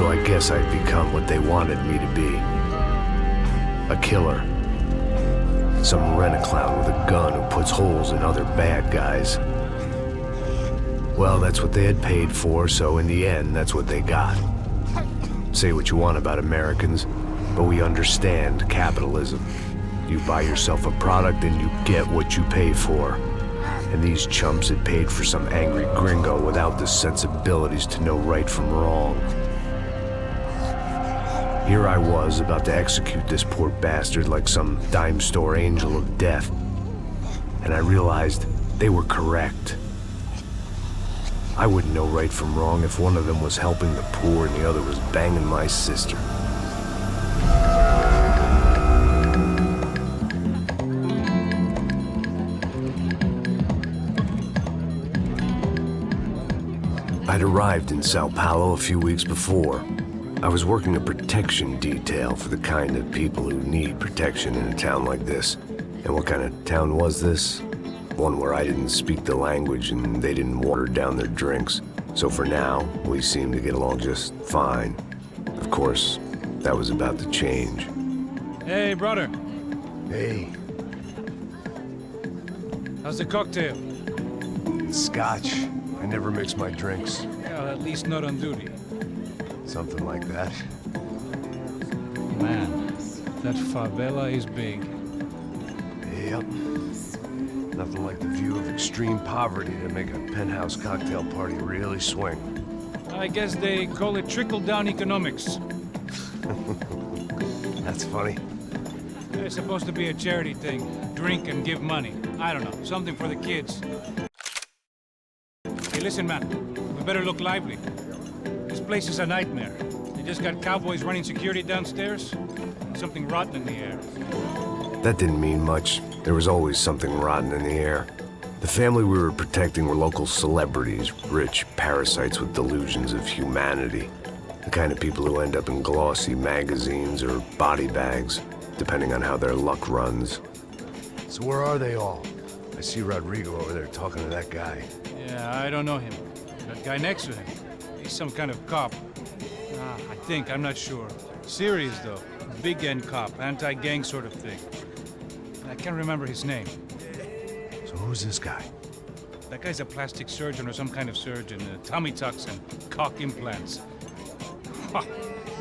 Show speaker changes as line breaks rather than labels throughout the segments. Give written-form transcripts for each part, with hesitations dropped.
So I guess I'd become what they wanted me to be. A killer. Some rent-a-clown with a gun who puts holes in other bad guys. Well, that's what they had paid for, so in the end, that's what they got. Say what you want about Americans, but we understand capitalism. You buy yourself a product and you get what you pay for. And these chumps had paid for some angry gringo without the sensibilities to know right from wrong. Here I was, about to execute this poor bastard like some dime store angel of death. And I realized they were correct. I wouldn't know right from wrong if one of them was helping the poor and the other was banging my sister. I'd arrived in Sao Paulo a few weeks before. I was working a protection detail for the kind of people who need protection in a town like this. And what kind of town was this? One where I didn't speak the language and they didn't water down their drinks. So for now, we seemed to get along just fine. Of course, that was about to change.
Hey, brother.
Hey.
How's the cocktail?
Scotch. I never mix my drinks.
Well, at least not on duty.
Something like that.
Man, that favela is big.
Yep. Nothing like the view of extreme poverty to make a penthouse cocktail party really swing.
I guess they call it trickle-down economics.
That's funny.
It's supposed to be a charity thing. Drink and give money. I don't know, something for the kids. Hey, listen, man. We better look lively. This place is a nightmare. They just got cowboys running security downstairs. Something rotten in the air.
That didn't mean much. There was always something rotten in the air. The family we were protecting were local celebrities, rich parasites with delusions of humanity. The kind of people who end up in glossy magazines or body bags, depending on how their luck runs. So where are they all? I see Rodrigo over there talking to that guy.
Yeah, I don't know him. That guy next to him. He's some kind of cop. I think, I'm not sure. Serious, though. Big-end cop, anti-gang sort of thing. I can't remember his name.
So who's this guy?
That guy's a plastic surgeon or some kind of surgeon. Tummy tucks and cock implants.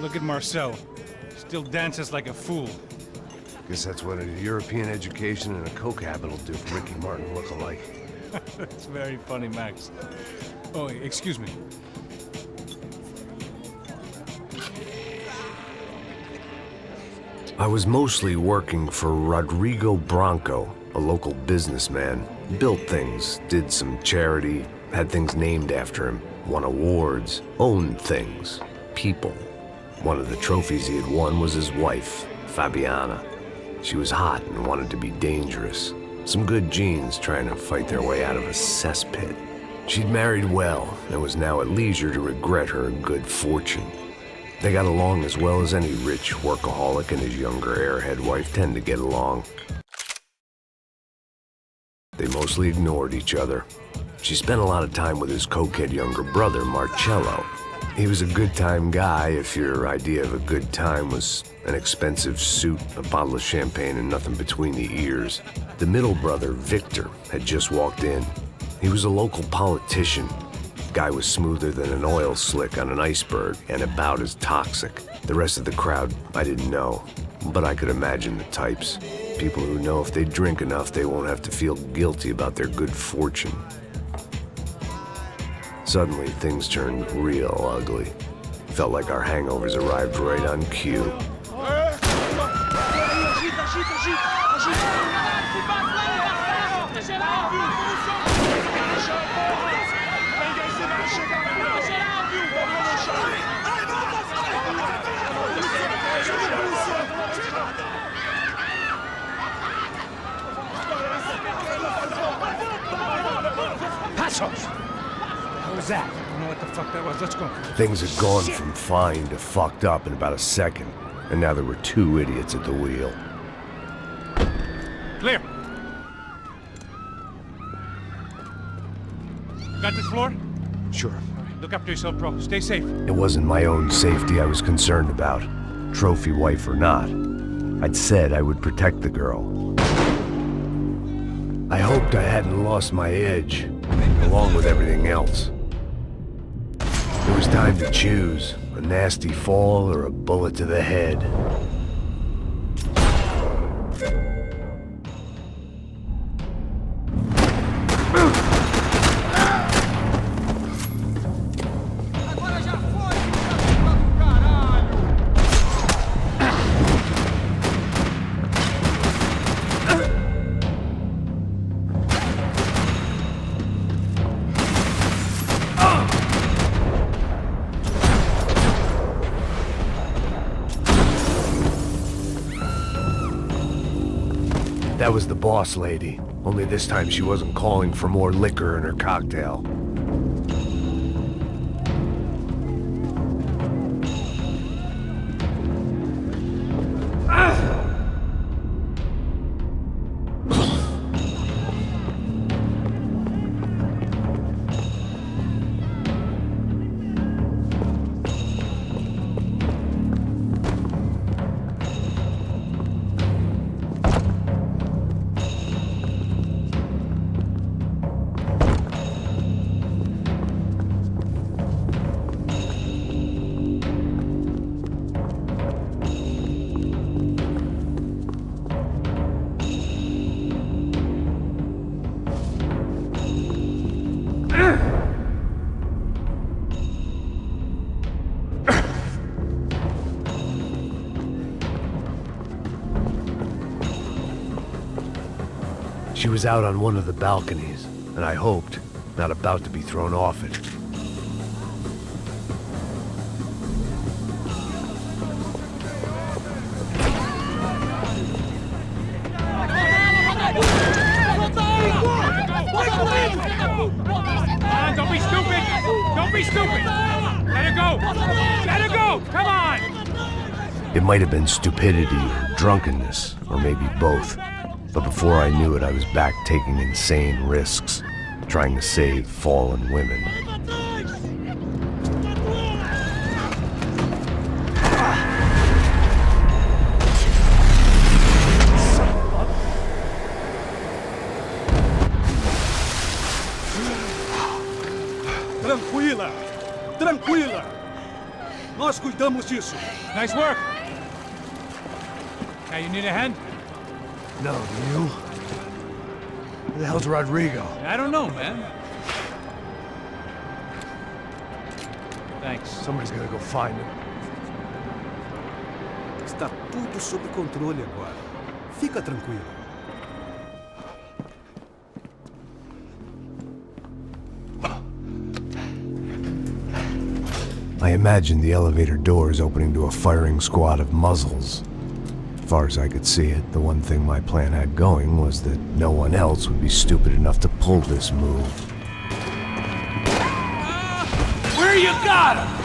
Look at Marcel. Still dances like a fool.
Guess that's what a European education and a coke habit will do for Ricky Martin look-alike.
That's very funny, Max. Oh, excuse me.
I was mostly working for Rodrigo Branco, a local businessman. Built things, did some charity, had things named after him, won awards, owned things, people. One of the trophies he had won was his wife, Fabiana. She was hot and wanted to be dangerous. Some good genes trying to fight their way out of a cesspit. She'd married well and was now at leisure to regret her good fortune. They got along as well as any rich workaholic and his younger airhead wife tend to get along. They mostly ignored each other. She spent a lot of time with his cokehead younger brother, Marcello. He was a good-time guy if your idea of a good time was an expensive suit, a bottle of champagne, and nothing between the ears. The middle brother, Victor, had just walked in. He was a local politician. Guy was smoother than an oil slick on an iceberg and about as toxic. The rest of the crowd, I didn't know, but I could imagine the types. People who know if they drink enough, they won't have to feel guilty about their good fortune. Suddenly, things turned real ugly. Felt like our hangovers arrived right on cue.
What was that? I don't know what the fuck that was. Let's go.
Things had gone from fine to fucked up in about a second, and now there were two idiots at the wheel.
Clear. Got this floor?
Sure.
All right. Look after yourself, bro. Stay safe.
It wasn't my own safety I was concerned about, trophy wife or not. I'd said I would protect the girl. I hoped I hadn't lost my edge, along with everything else. It was time to choose, a nasty fall or a bullet to the head. That was the boss lady, only this time she wasn't calling for more liquor in her cocktail. She was out on one of the balconies, and I hoped, not about to be thrown off it.
Don't be stupid! Don't be stupid! Let her go! Let her go! Come on!
It might have been stupidity or drunkenness, or maybe both. But before I knew it, I was back taking insane risks, trying to save fallen women.
Tranquila! Tranquila! Nós cuidamos disso.
Nice work! Now you need a hand?
No, do you? Where the hell's Rodrigo?
I don't know, man. Thanks.
Somebody's gonna go find him.
Está tudo sob controle agora. Fica tranquilo.
I imagined the elevator doors opening to a firing squad of muzzles. As far as I could see it, the one thing my plan had going was that no one else would be stupid enough to pull this move.
Where you got him?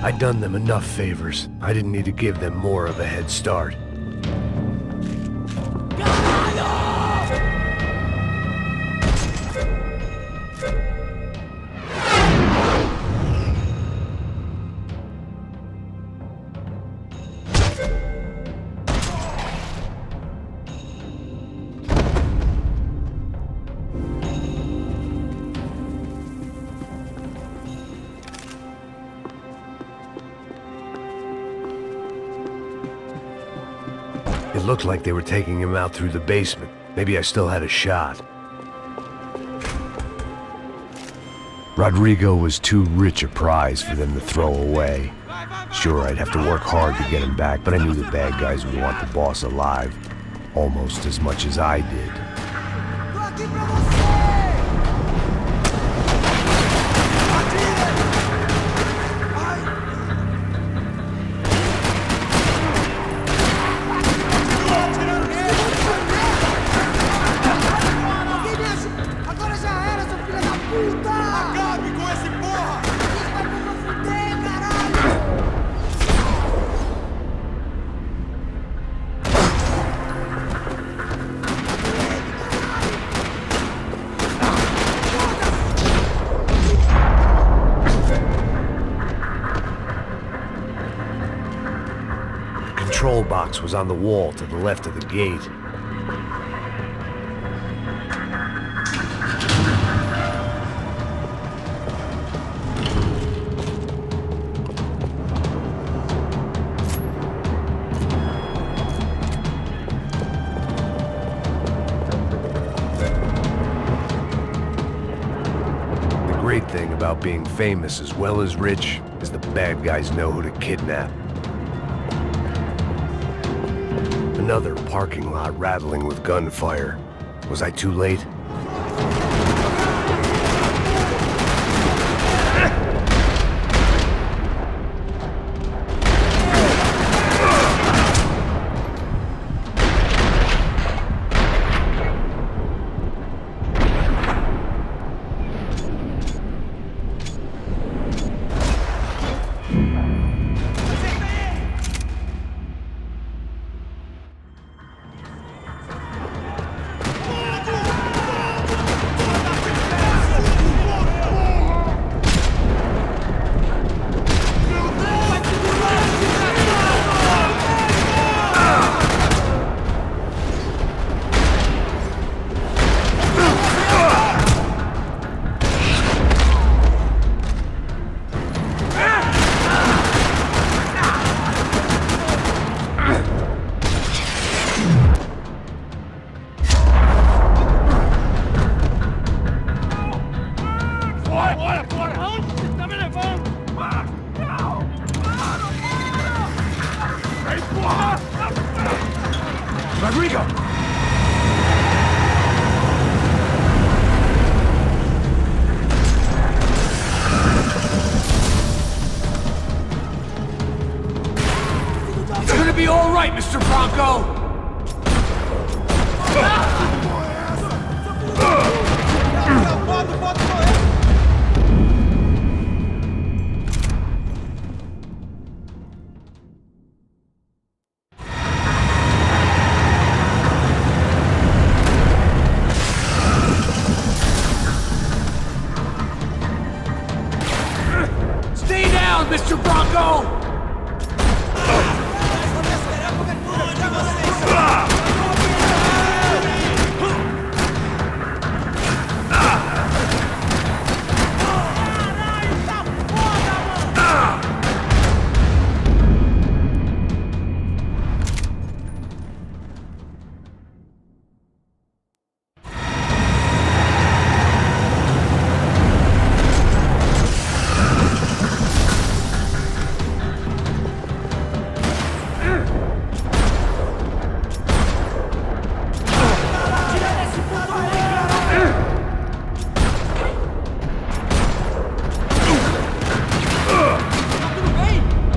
I'd done them enough favors. I didn't need to give them more of a head start. It looked like they were taking him out through the basement. Maybe I still had a shot. Rodrigo was too rich a prize for them to throw away. Sure, I'd have to work hard to get him back, but I knew the bad guys would want the boss alive almost as much as I did.
Tô aqui pra você!
The control box was on the wall to the left of the gate. The great thing about being famous as well as rich is the bad guys know who to kidnap. Another parking lot rattling with gunfire. Was I too late? Rodrigo! It's gonna be all right, Mr. Bronco! Stay down, Mr. Bronco!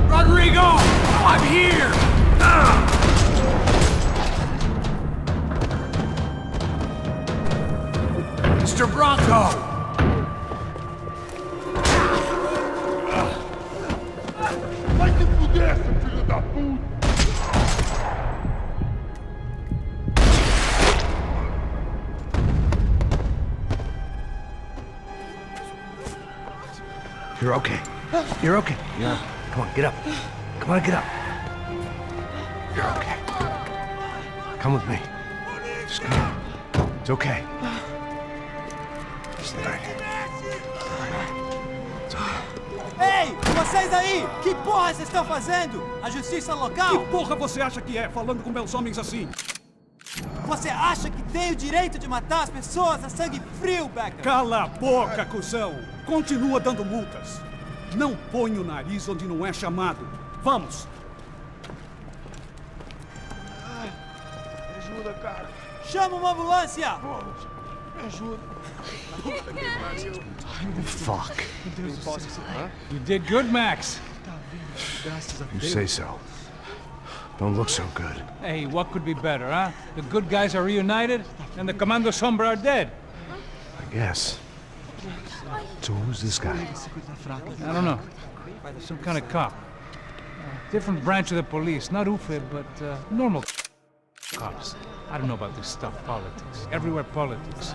Rodrigo! I'm here! Mr. Bronco!
Vai se fuder, seu filho da puta!
You're okay. You're okay. Yeah. Come on, get up. Come on, get up. You're okay. Come with me. Just come on. It's okay. Just lay right here. It's okay.
Ei, vocês aí! Que porra vocês estão fazendo? A justiça local?
Que porra você acha que é, falando com meus homens assim?
Você acha que tem o direito de matar as pessoas a sangue frio, Becker?
Cala a boca, cuzão! Continua dando multas. Não põe o nariz onde não é chamado. Vamos!
Me ajuda, cara.
Chama uma ambulância!
Me ajuda.
Fuck.
You did good, Max.
You say so. Don't look so good.
Hey, what could be better, huh? The good guys are reunited, and the Commando Sombra are dead.
I guess. So who's this guy?
I don't know. Some kind of cop. Different branch of the police. Not UFE, but normal cops. I don't know about this stuff, politics. Everywhere politics.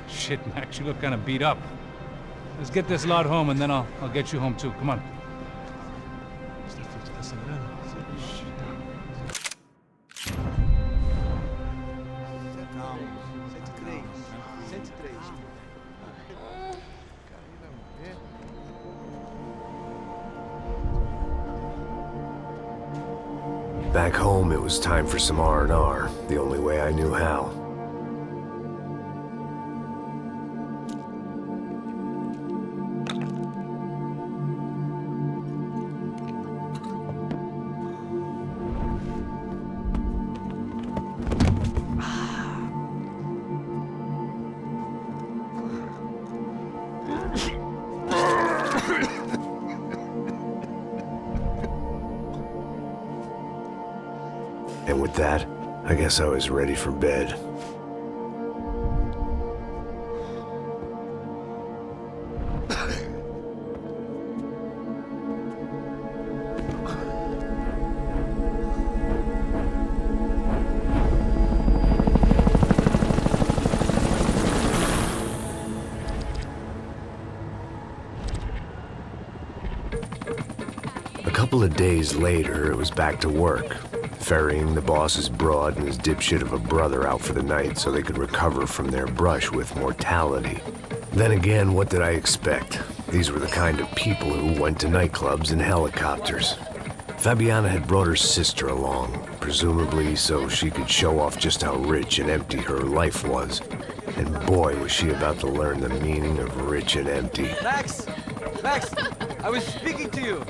Shit, Max, you look kind of beat up. Let's get this lot home, and then I'll get you home too. Come on.
Back home, it was time for some R&R, the only way I knew how. And with that, I guess I was ready for bed. A couple of days later, it was back to work. Ferrying the boss's broad and his dipshit of a brother out for the night so they could recover from their brush with mortality. Then again, what did I expect? These were the kind of people who went to nightclubs in helicopters. Fabiana had brought her sister along, presumably so she could show off just how rich and empty her life was. And boy, was she about to learn the meaning of rich and empty.
Max! Max! I was speaking to you!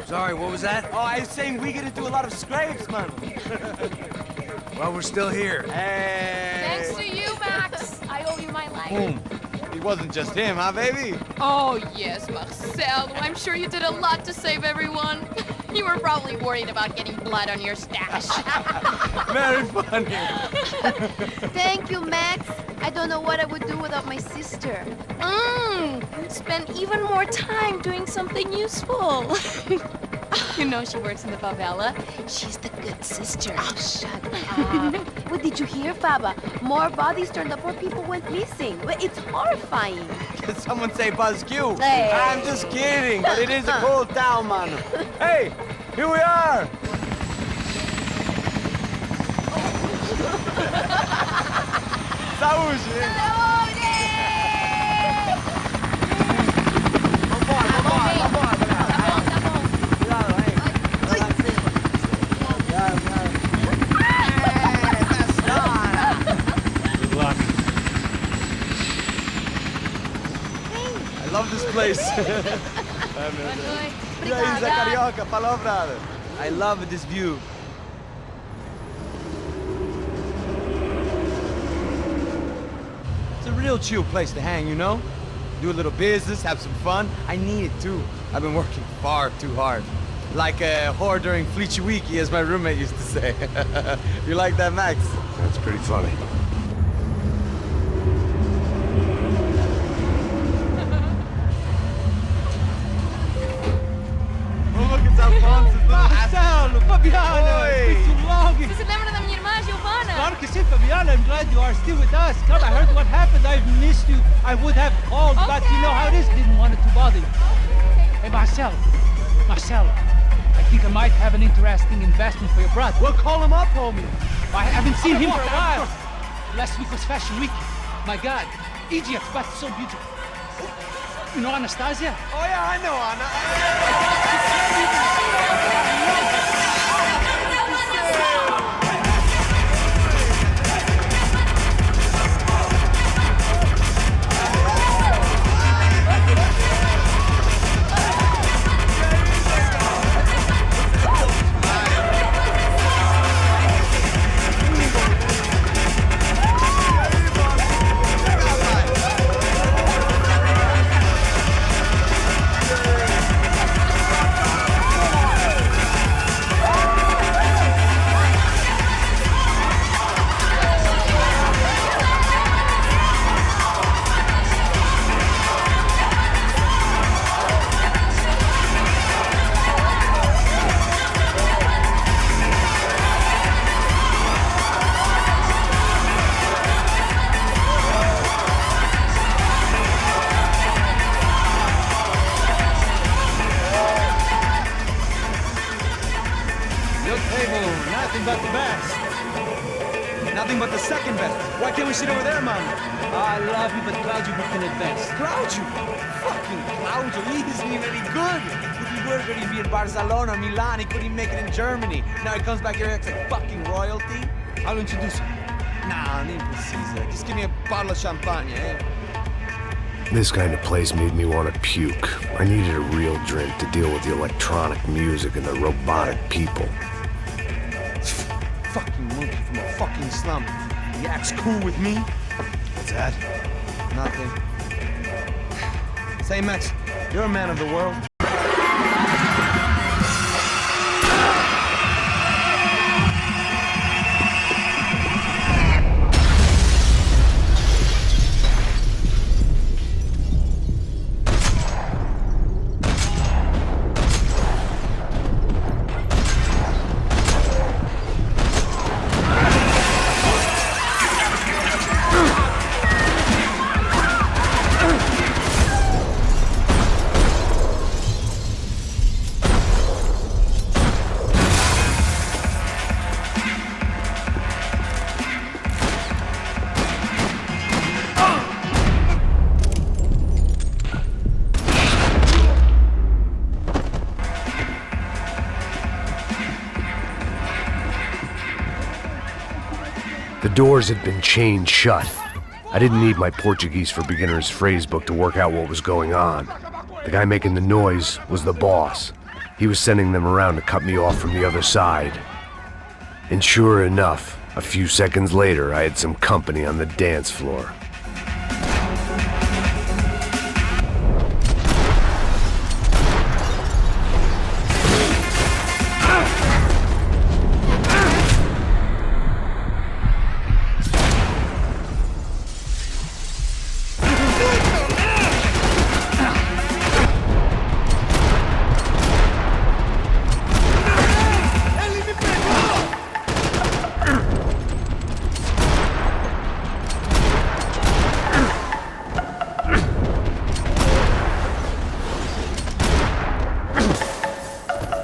Sorry, what was that?
Oh, I was saying we get into a lot of scrapes, man.
Well, we're still here.
Hey!
Thanks to you, Max. I owe you my life.
Boom. It wasn't just him, huh, baby?
Oh, yes, Marcel. I'm sure you did a lot to save everyone. You were probably worried about getting blood on your stash.
Very funny.
Thank you, Max. I don't know what I would do without my sister.
Spend even more time doing something useful. You know she works in the favela. She's the good sister.
Oh, shut up. What did you hear, Faba? More bodies turned up, more people went missing. Well, it's horrifying.
Did someone say Buzz Q?
Hey.
I'm just kidding, but it is a cool town, man. Hey, here we are. Saúde! I love this place. E aí, Zé Carioca, falou, brother. I love this view. It's a real chill place to hang, you know? Do a little business, have some fun. I need it too. I've been working far too hard. Like a whore during Fleechy Weeky, as my roommate used to say. You like that, Max?
That's pretty funny.
Marcelo, Fabiana,
Oi.
it's been too long.
Você se lembra da minha irmã, Giovanna?
Claro que sim, Fabiana. I'm glad you are still with us. Come, I heard what happened. I've missed you. I would have called, but you know how it is. Didn't want it to bother you. Hey, Marcelo, I think I might have an interesting investment for your brother.
Well, call him up, homie.
I haven't seen him for a while. Last week was Fashion Week. My God, Egypt, but so beautiful. You know Anastasia?
Oh, yeah, I know, Anna. about the best. Nothing but the second best. Why can't we sit over there, man?
I love you, but Claudio booked in advance.
Claudio? Fucking Claudio, he isn't even any good. If he were good, he'd be in Barcelona, Milan, he couldn't make it in Germany. Now he comes back here and acts like fucking royalty.
I'll introduce you.
Nah, name precisa. Just give me a bottle of champagne, eh?
This kind of place made me want to puke. I needed a real drink to deal with the electronic music and the robotic people.
Fucking monkey from a fucking slum. He acts cool with me.
What's that?
Nothing. Say, Max, you're a man of the world.
The doors had been chained shut. I didn't need my Portuguese for Beginners phrase book to work out what was going on. The guy making the noise was the boss. He was sending them around to cut me off from the other side. And sure enough, a few seconds later, I had some company on the dance floor.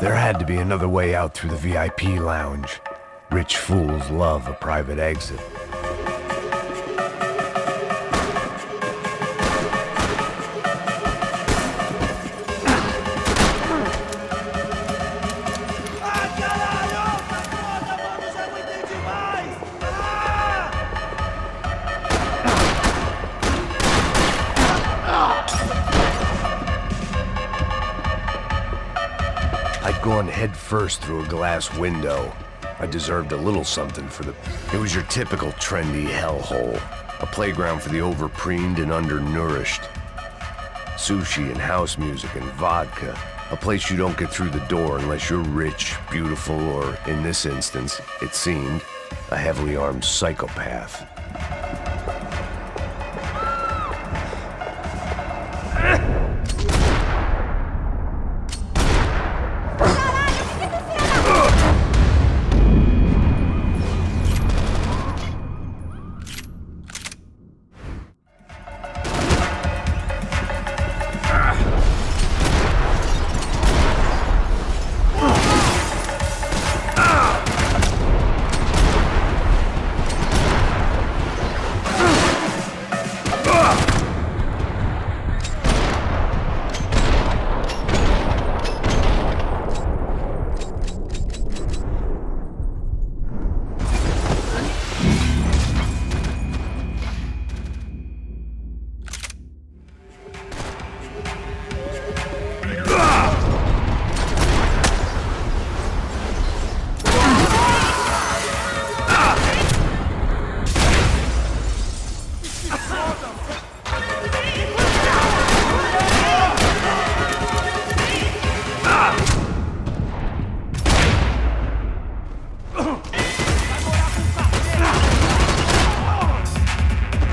There had to be another way out through the VIP lounge. Rich fools love a private exit. I'd gone head first through a glass window. I deserved a little something for the... It was your typical trendy hellhole. A playground for the overpreened and undernourished. Sushi and house music and vodka. A place you don't get through the door unless you're rich, beautiful, or, in this instance, it seemed, a heavily armed psychopath.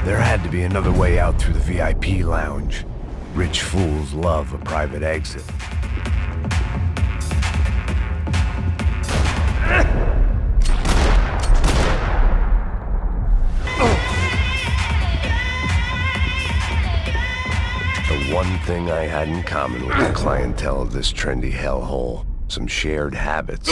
There had to be another way out through the VIP lounge. Rich fools love a private exit. The one thing I had in common with the clientele of this trendy hellhole, some shared habits.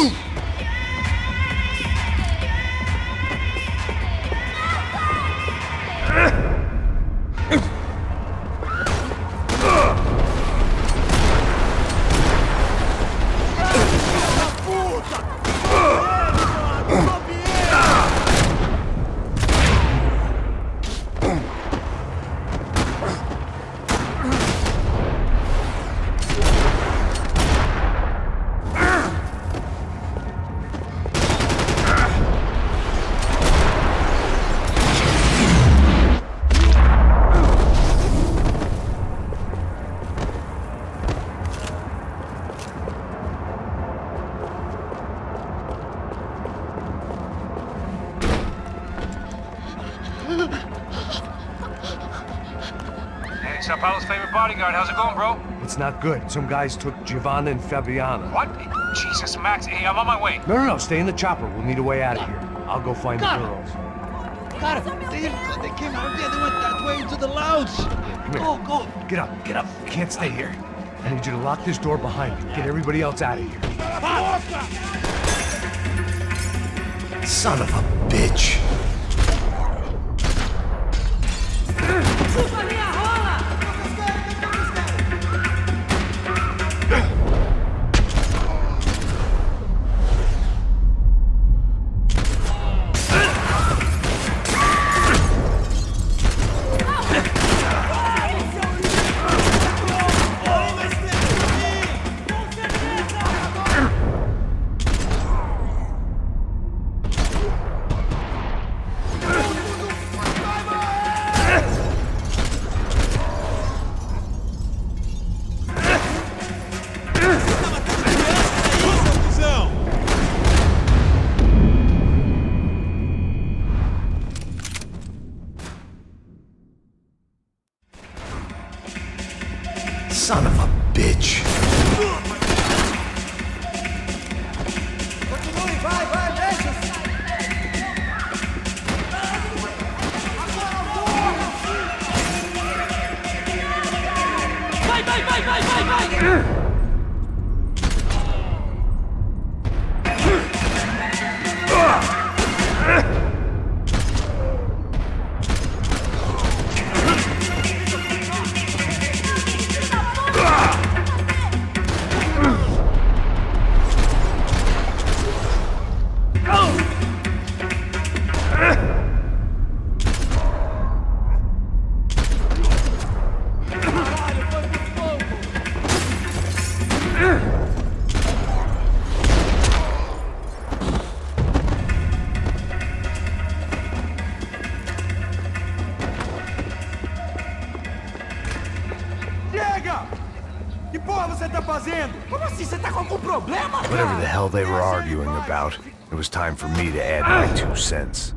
Hey, Sao Paulo's favorite bodyguard. How's it going, bro?
It's not good. Some guys took Giovanna and Fabiana.
What? Jesus, Max. Hey, I'm on my way.
No, stay in the chopper. We'll need a way out of here. I'll go find the girls.
God, they came out here. They went that way into the lounge. Go.
Get up. You can't stay here. I need you to lock this door behind you. Get everybody else out of here. Son of a bitch. Son of a bitch.
Vai!
Que porra você tá fazendo? Como assim? Você tá com algum problema?
Whatever the hell they were arguing about, it was time for me to add my 2 cents.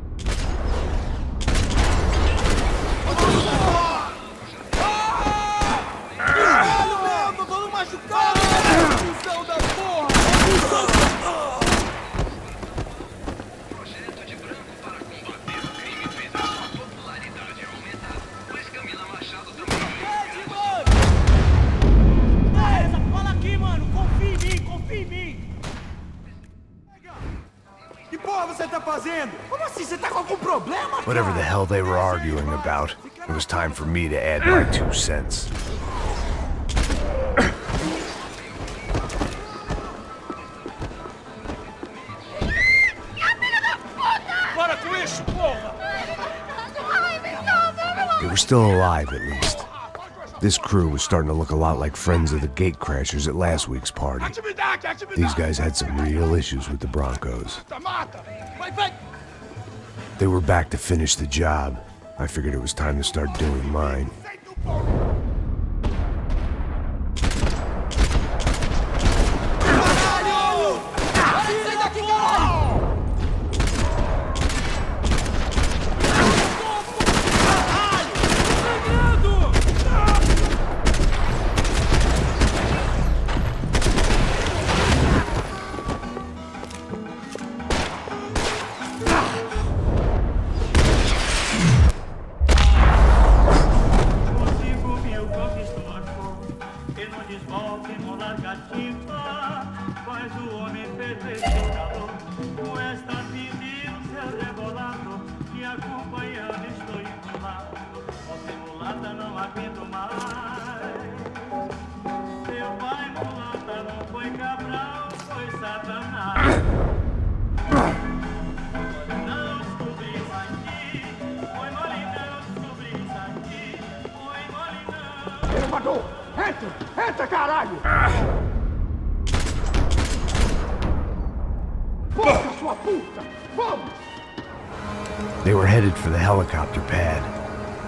Que porra você tá fazendo? Como assim? Você tá com algum problema?
Whatever the hell they were arguing about, it was time for me to add my 2 cents.
Para com isso, porra!
They were still alive, at least. This crew was starting to look a lot like friends of the gatecrashers at last week's party. These guys had some real issues with the Broncos. They were back to finish the job. I figured it was time to start doing mine.
Faz o homem perfeito calor, com esta vida e o seu rebolado, me acompanhando estou indo lá. sabido mais. Seu pai mulata não foi Cabral, foi Satanás. Não descobri isso aqui, foi mole não descobri isso aqui, foi mole não.
Elevador! Entra! Entra, caralho! Porra, sua puta! Vamos!
They were headed for the helicopter pad.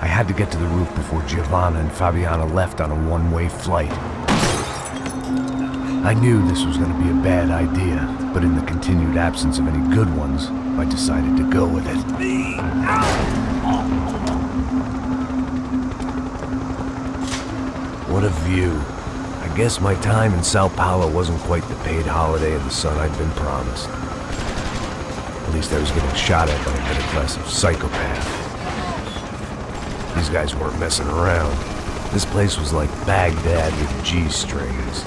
I had to get to the roof before Giovanna and Fabiana left on a one-way flight. I knew this was going to be a bad idea, but in the continued absence of any good ones, I decided to go with it. What a view. I guess my time in Sao Paulo wasn't quite the paid holiday in the sun I'd been promised. At least I was getting shot at by a middle-class psychopath. These guys weren't messing around. This place was like Baghdad with G-strings.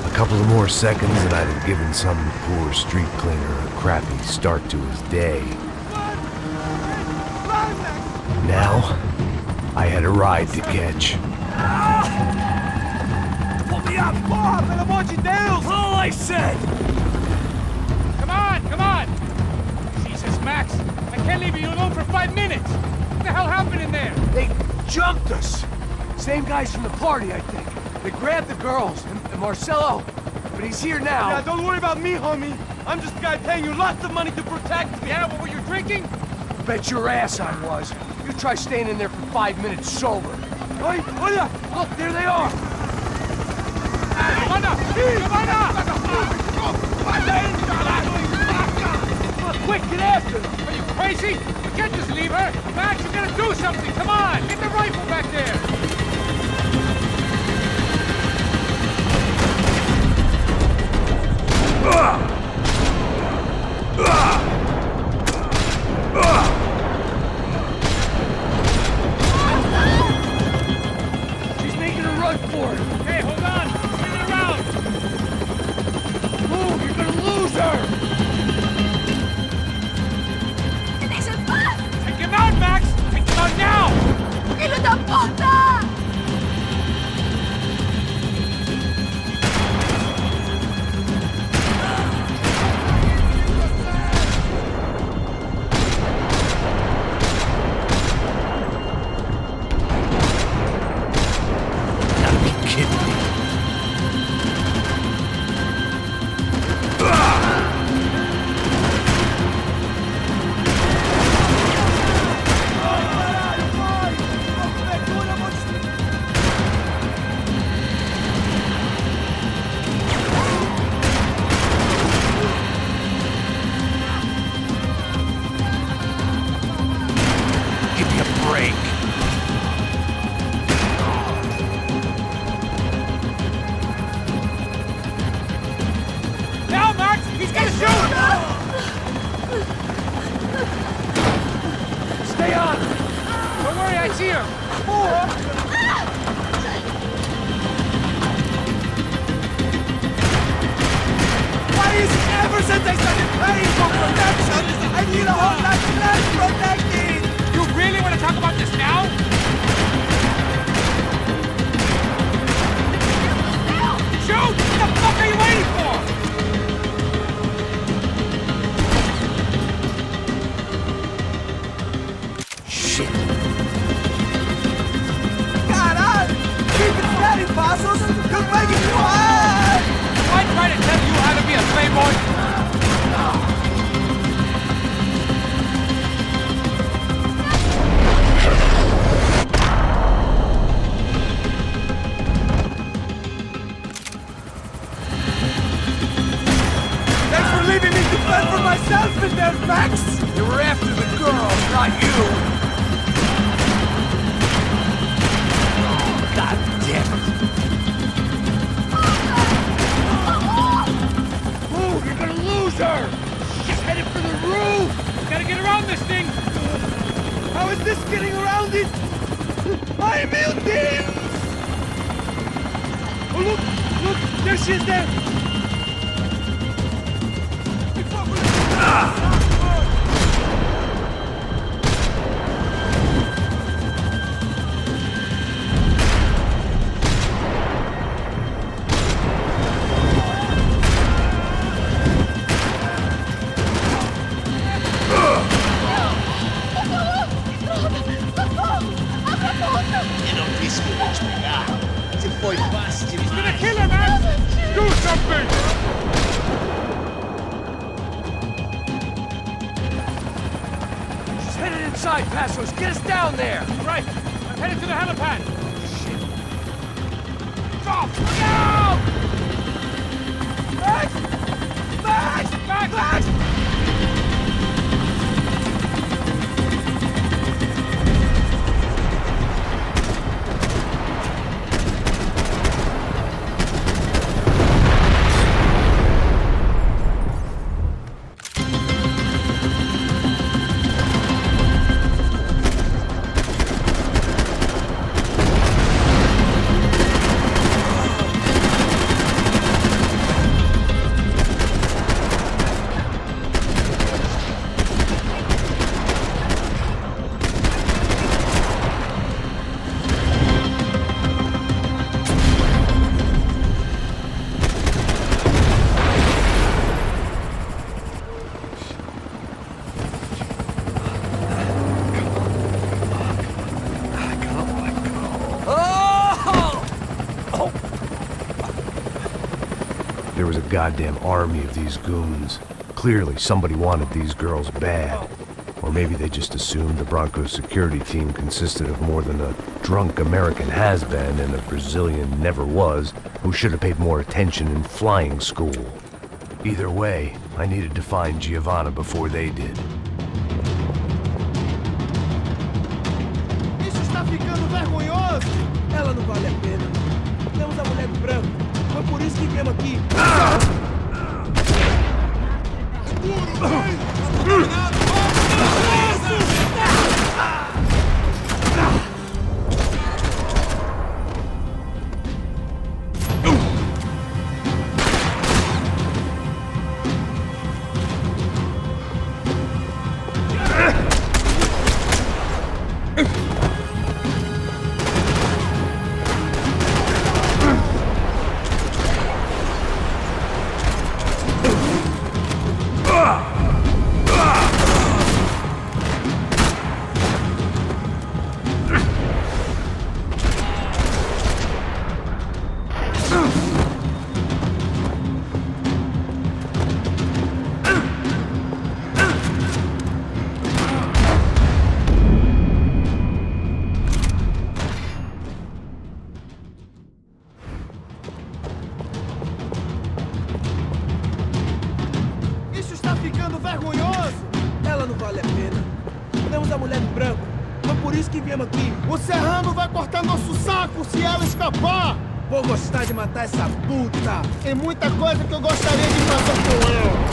A couple of more seconds and I'd have given some poor street cleaner a crappy start to his day. Now, I had a ride to catch.
Pull me up! Porra, pelo amor de Deus! All I said!
Come on, come on! Jesus, Max, I can't leave you alone for 5 minutes! What the hell happened in there?
They jumped us. Same guys from the party, I think. They grabbed the girls and Marcelo, but he's here now.
Yeah, don't worry about me, homie. I'm just the guy paying you lots of money to protect me.
Yeah, what were you drinking?
Bet your ass I was. You try staying in there for 5 minutes sober.
Oi, olha!
Look, there they are.
Quick, get after them! Are you crazy? You can't just leave her! Max, you gotta do something! Come on! Get the rifle back there!
She's making a run for it.
Hey, hold on! Turn it around!
Move, you're gonna lose her!
Take him out, Max! Take him out now!
¡Hijo de puta!
Gotta be kidding me. Give me a break.
Now, Max! He's gonna shoot!
Stay on!
Don't worry, I see her!
Why is it ever since I started paying for protection, I need a whole lot less protecting?
You really want to talk about this now? Shoot! What the fuck are you waiting for?
Shit.
Caralho! Keep it steady, Passos! You're making me hard!
Do I try to tell you how to be a playboy?
Thanks for leaving me to fend for myself in there, Max!
They were after the girls, not you. God damn it.
Move, you're gonna lose her! She's headed for the roof!
Gotta get around this thing!
How is this getting around it? I'm melting! Oh, look! There she is there!
Do something!
She's headed inside, Passos. Get us down there!
Right. I'm headed to the helipad.
Stop! Look out! Max! Max! Max! Max!
There was a goddamn army of these goons. Clearly, somebody wanted these girls bad. Or maybe they just assumed the Broncos security team consisted of more than a drunk American has-been and a Brazilian never-was who should have paid more attention in flying school. Either way, I needed to find Giovanna before they did.
Isso está ficando vergonhoso! Ela não vale a pena. Temos a mulher do branco. Foi por isso que viemos aqui. Ficando vergonhoso! Ela não vale a pena. Temos a mulher do branco. Foi por isso que viemos aqui.
O Serrano vai cortar nosso saco se ela escapar!
Vou gostar de matar essa puta!
Tem muita coisa que eu gostaria de fazer com ela!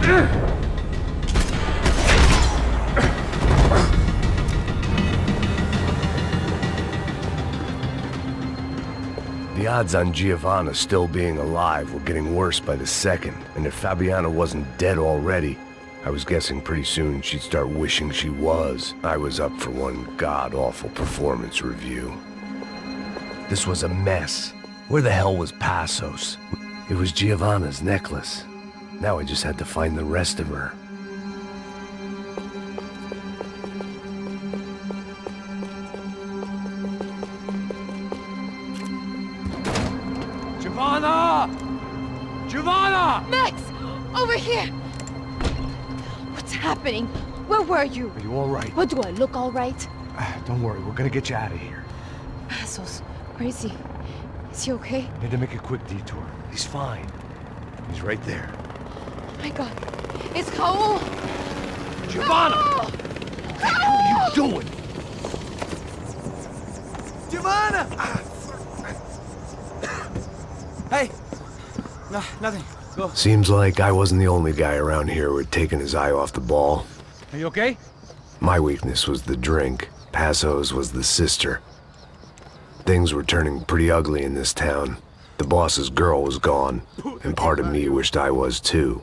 The odds on Giovanna still being alive were getting worse by the second, and if Fabiana wasn't dead already, I was guessing pretty soon she'd start wishing she was. I was up for one god-awful performance review. This was a mess. Where the hell was Passos? It was Giovanna's necklace. Now I just had to find the rest of her.
Giovanna! Giovanna!
Max! Over here! What's happening? Where were you?
Are you all right?
What, do I look all right?
Don't worry, we're gonna get you out of here.
Passos, where is he? Is he okay?
Need to make a quick detour. He's fine. He's right there.
Oh my god. It's Raul!
Giovanna!
Raul!
What the hell are you doing?
Giovanna! Hey! No, nothing. Go.
Seems like I wasn't the only guy around here who had taken his eye off the ball.
Are you okay?
My weakness was the drink. Passos was the sister. Things were turning pretty ugly in this town. The boss's girl was gone, and part of me wished I was too.